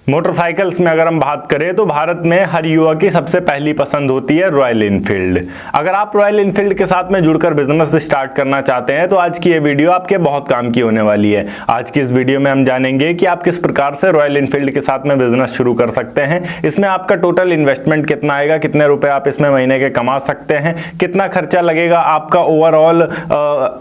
Motorcycles में अगर हम बात करें तो भारत में हर युवा की सबसे पहली पसंद होती है रॉयल एनफील्ड। अगर आप रॉयल एनफील्ड के साथ में जुड़कर बिजनेस स्टार्ट करना चाहते हैं तो आज की ये वीडियो आपके बहुत काम की होने वाली है। आज की इस वीडियो में हम जानेंगे कि आप किस प्रकार से रॉयल एनफील्ड के साथ में बिजनेस शुरू कर सकते हैं। इसमें आपका टोटल इन्वेस्टमेंट कितना आएगा, कितने रुपए आप इसमें महीने के कमा सकते हैं, कितना खर्चा लगेगा आपका ओवरऑल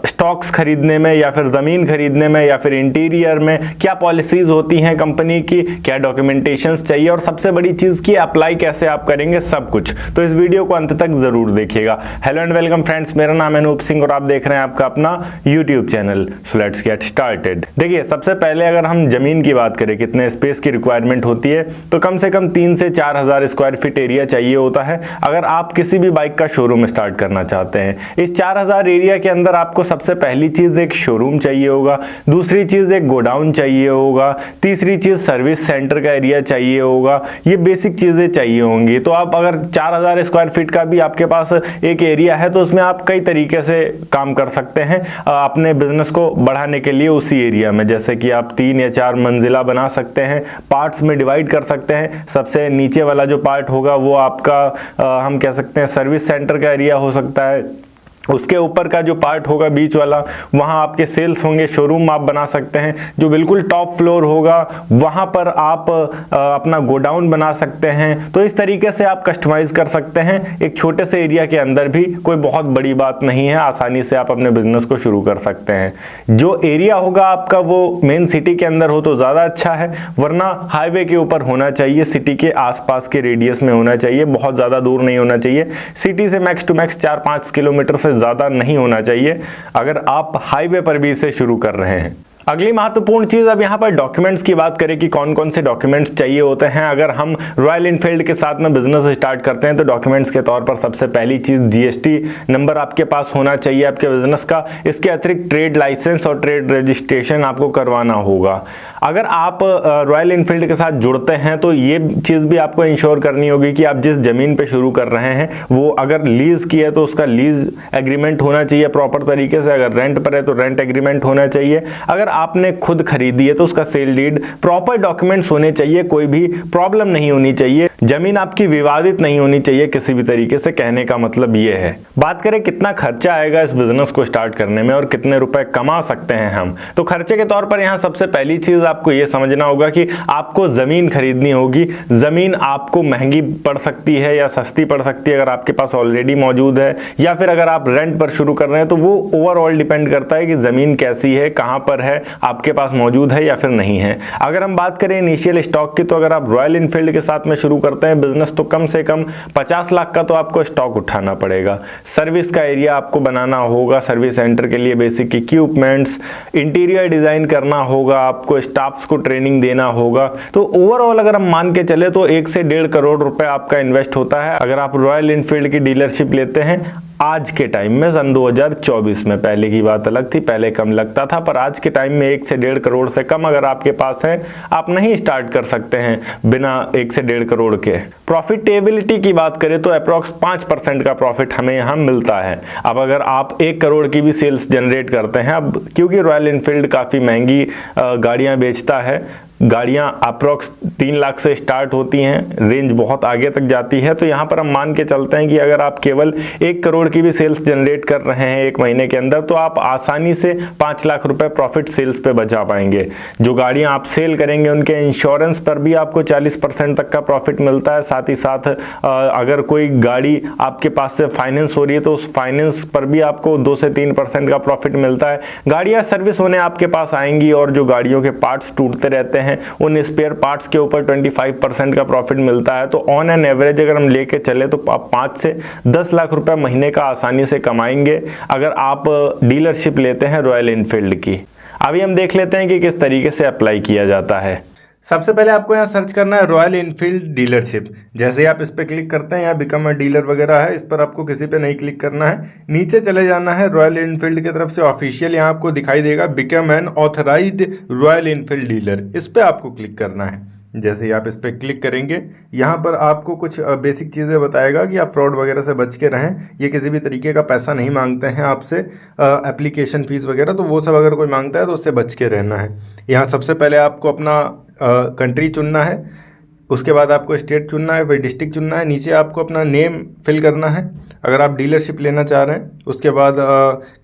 स्टॉक्स खरीदने में या फिर जमीन खरीदने में या फिर इंटीरियर में, क्या पॉलिसीज होती हैं कंपनी की, क्या डॉक्यूमेंटेशंस चाहिए और सबसे बड़ी चीज की अप्लाई कैसे आप करेंगे, सब कुछ। तो इस वीडियो को अंत तक जरूर देखिएगा। हेलो एंड वेलकम फ्रेंड्स, मेरा नाम है अनूप सिंह और आप देख रहे हैं आपका अपना YouTube channel. So let's get started. देखिए, सबसे पहले अगर हम जमीन की बात करें, कितने स्पेस की रिक्वायरमेंट होती है, तो कम से कम 3 से 4 हजार स्क्वायर फीट एरिया चाहिए होता है अगर आप किसी भी बाइक का शोरूम स्टार्ट करना चाहते हैं। इस 4000 एरिया के अंदर आपको सबसे पहली चीज एक शोरूम चाहिए होगा, दूसरी चीज एक गोडाउन चाहिए होगा, तीसरी चीज सर्विस सेंटर का एरिया चाहिए होगा। ये बेसिक चीजें चाहिए होंगी। तो आप अगर 4000 स्क्वायर फीट का भी आपके पास एक एरिया है तो उसमें आप कई तरीके से काम कर सकते हैं अपने बिजनेस को बढ़ाने के लिए उसी एरिया में। जैसे कि आप 3 या 4 मंजिला बना सकते हैं, पार्ट्स में डिवाइड कर सकते हैं। सबसे नीचे वाला जो पार्ट होगा वो आपका हम कह सकते हैं सर्विस सेंटर का एरिया हो सकता है। उसके ऊपर का जो पार्ट होगा बीच वाला, वहां आपके सेल्स होंगे, शोरूम आप बना सकते हैं। जो बिल्कुल टॉप फ्लोर होगा वहां पर आप अपना गोडाउन बना सकते हैं। तो इस तरीके से आप कस्टमाइज कर सकते हैं। एक छोटे से एरिया के अंदर भी कोई बहुत बड़ी बात नहीं है, आसानी से आप अपने बिजनेस को शुरू कर सकते हैं। जो एरिया होगा आपका वो मेन सिटी के अंदर हो तो ज्यादा अच्छा है, वरना हाईवे के ऊपर होना चाहिए, सिटी के आसपास के रेडियस में होना चाहिए, बहुत ज्यादा दूर नहीं होना चाहिए। सिटी से मैक्स टू मैक्स 4-5 किलोमीटर से ज्यादा नहीं होना चाहिए अगर आप हाईवे पर भी इसे शुरू कर रहे हैं। अगली महत्वपूर्ण चीज, अब यहाँ पर डॉक्यूमेंट्स की बात करें कि कौन कौन से डॉक्यूमेंट्स चाहिए होते हैं अगर हम रॉयल एनफील्ड के साथ में बिजनेस स्टार्ट करते हैं। तो डॉक्यूमेंट्स के तौर पर सबसे पहली चीज जीएसटी नंबर आपके पास होना चाहिए आपके बिजनेस का। इसके अतिरिक्त ट्रेड लाइसेंस और ट्रेड रजिस्ट्रेशन आपको करवाना होगा। अगर आप रॉयल एनफील्ड के साथ जुड़ते हैं तो ये चीज भी आपको इंश्योर करनी होगी कि आप जिस जमीन पे शुरू कर रहे हैं वो अगर लीज की है तो उसका लीज एग्रीमेंट होना चाहिए प्रॉपर तरीके से। अगर रेंट पर है तो रेंट एग्रीमेंट होना चाहिए। अगर आपने खुद खरीदी है तो उसका सेल डीड, प्रॉपर डॉक्यूमेंट्स होने चाहिए, कोई भी प्रॉब्लम नहीं होनी चाहिए, जमीन आपकी विवादित नहीं होनी चाहिए किसी भी तरीके से। कहने का मतलब ये है। बात करें कितना खर्चा आएगा इस बिजनेस को स्टार्ट करने में और कितने रुपए कमा सकते हैं हम, तो खर्चे के तौर पर यहाँ सबसे पहली चीज आपको ये समझना होगा कि आपको जमीन खरीदनी होगी। जमीन आपको महंगी पड़ सकती है या सस्ती पड़ सकती है अगर आपके पास ऑलरेडी मौजूद है, या फिर अगर आप रेंट पर शुरू कर रहे हैं तो वो ओवरऑल डिपेंड करता है कि जमीन कैसी है, कहां पर है, आपके पास मौजूद है या फिर नहीं है। अगर हम बात करें इनिशियल स्टॉक की, तो अगर आप रॉयल एनफील्ड के साथ में शुरू करते हैं बिजनेस तो कम से कम 50 लाख का तो आपको स्टॉक उठाना पड़ेगा। सर्विस का एरिया आपको बनाना होगा, सर्विस सेंटर के लिए बेसिक इक्विपमेंट्स, इंटीरियर डिजाइन करना होगा, आपको स्टाफ्स को ट्रेनिंग देना होगा। तो ओवरऑल अगर हम मान के चले तो 1 से 1.5 करोड़ रुपए आपका इन्वेस्ट होता है अगर आप रॉयल एनफील्ड की डीलरशिप लेते हैं। आज के टाइम में सन 2024 में, पहले की बात अलग थी, पहले कम लगता था, पर आज के टाइम में 1 से 1.5 करोड़ से कम अगर आपके पास है आप नहीं स्टार्ट कर सकते हैं बिना 1 से 1.5 करोड़ के। प्रॉफिटेबिलिटी की बात करें तो अप्रॉक्स 5% का प्रॉफिट हमें यहाँ मिलता है। अब अगर आप 1 करोड़ की भी सेल्स जनरेट करते हैं, अब क्योंकि रॉयल एनफील्ड काफी महंगी गाड़ियां बेचता है, गाड़ियां अप्रॉक्स 3 लाख से स्टार्ट होती हैं, रेंज बहुत आगे तक जाती है, तो यहां पर हम मान के चलते हैं कि अगर आप केवल 1 करोड़ की भी सेल्स जनरेट कर रहे हैं 1 महीने के अंदर तो आप आसानी से 5 लाख रुपए प्रॉफिट सेल्स पे बचा पाएंगे। जो गाड़ियां आप सेल करेंगे उनके इंश्योरेंस पर भी आपको 40% तक का प्रॉफिट मिलता है। साथ ही साथ अगर कोई गाड़ी आपके पास से फाइनेंस हो रही है तो उस फाइनेंस पर भी आपको 2 से 3% का प्रॉफिट मिलता है। गाड़ियां सर्विस होने आपके पास आएंगी और जो गाड़ियों के पार्ट्स टूटते रहते हैं उन स्पेयर पार्ट्स के ऊपर 25% का प्रॉफिट मिलता है। तो ऑन एन एवरेज अगर हम लेके चले तो आप 5 से 10 लाख रुपए महीने का आसानी से कमाएंगे अगर आप डीलरशिप लेते हैं रॉयल एनफील्ड की। अभी हम देख लेते हैं कि किस तरीके से अप्लाई किया जाता है। सबसे पहले आपको यहाँ सर्च करना है रॉयल एनफील्ड डीलरशिप। जैसे ही आप इस पर क्लिक करते हैं, यहाँ बिकम अ डीलर वगैरह है, इस पर आपको किसी पे नहीं क्लिक करना है, नीचे चले जाना है। रॉयल एनफील्ड की तरफ से ऑफिशियल यहाँ आपको दिखाई देगा become an authorised royal Enfield dealer, इस पर आपको क्लिक करना है। जैसे ही आप इस पर क्लिक करेंगे यहाँ पर आपको कुछ बेसिक चीज़ें बताएगा कि आप फ्रॉड वगैरह से बच के रहें। ये किसी भी तरीके का पैसा नहीं मांगते हैं आपसे, एप्लीकेशन फीस वगैरह, तो वो सब अगर कोई मांगता है तो उससे बच के रहना है। यहाँ सबसे पहले आपको अपना कंट्री चुनना है, उसके बाद आपको स्टेट चुनना है, फिर डिस्ट्रिक्ट चुनना है, नीचे आपको अपना नेम फिल करना है अगर आप डीलरशिप लेना चाह रहे हैं। उसके बाद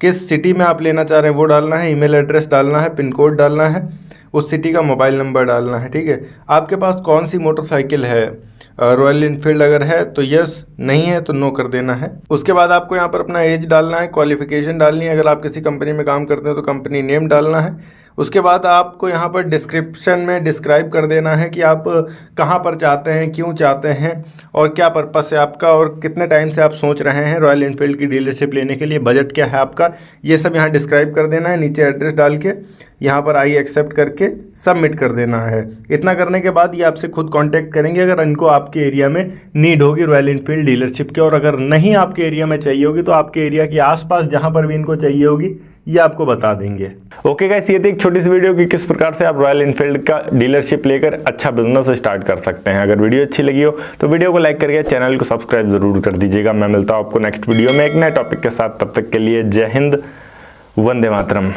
किस सिटी में आप लेना चाह रहे हैं वो डालना है, ईमेल एड्रेस डालना है, पिन कोड डालना है, उस सिटी का मोबाइल नंबर डालना है। ठीक है, आपके पास कौन सी मोटरसाइकिल है, रॉयल इनफील्ड अगर है तो यस, नहीं है तो नो कर देना है। उसके बाद आपको यहाँ पर अपना एज डालना है, क्वालिफिकेशन डालनी है, अगर आप किसी कंपनी में काम करते हैं तो कंपनी नेम डालना है। उसके बाद आपको यहाँ पर डिस्क्रिप्शन में डिस्क्राइब कर देना है कि आप कहाँ पर चाहते हैं, क्यों चाहते हैं और क्या पर्पस है आपका और कितने टाइम से आप सोच रहे हैं रॉयल इनफील्ड की डीलरशिप लेने के लिए, बजट क्या है आपका, ये सब यहाँ डिस्क्राइब कर देना है। नीचे एड्रेस डाल के यहाँ पर आई एक्सेप्ट करके सबमिट कर देना है। इतना करने के बाद ये आपसे खुद कांटेक्ट करेंगे अगर इनको आपके एरिया में नीड होगी रॉयल इनफील्ड डीलरशिप की, और अगर नहीं आपके एरिया में चाहिए होगी तो आपके एरिया के आसपास जहाँ पर भी इनको चाहिए होगी ये आपको बता देंगे। ओके गाइस, ये थी एक छोटी सी वीडियो कि किस प्रकार से आप रॉयल इनफील्ड का डीलरशिप लेकर अच्छा बिजनेस स्टार्ट कर सकते हैं। अगर वीडियो अच्छी लगी हो तो वीडियो को लाइक करके चैनल को सब्सक्राइब जरूर कर दीजिएगा। मैं मिलता हूं आपको नेक्स्ट वीडियो में एक नए टॉपिक के साथ, तब तक के लिए जय हिंद, वंदे मातरम।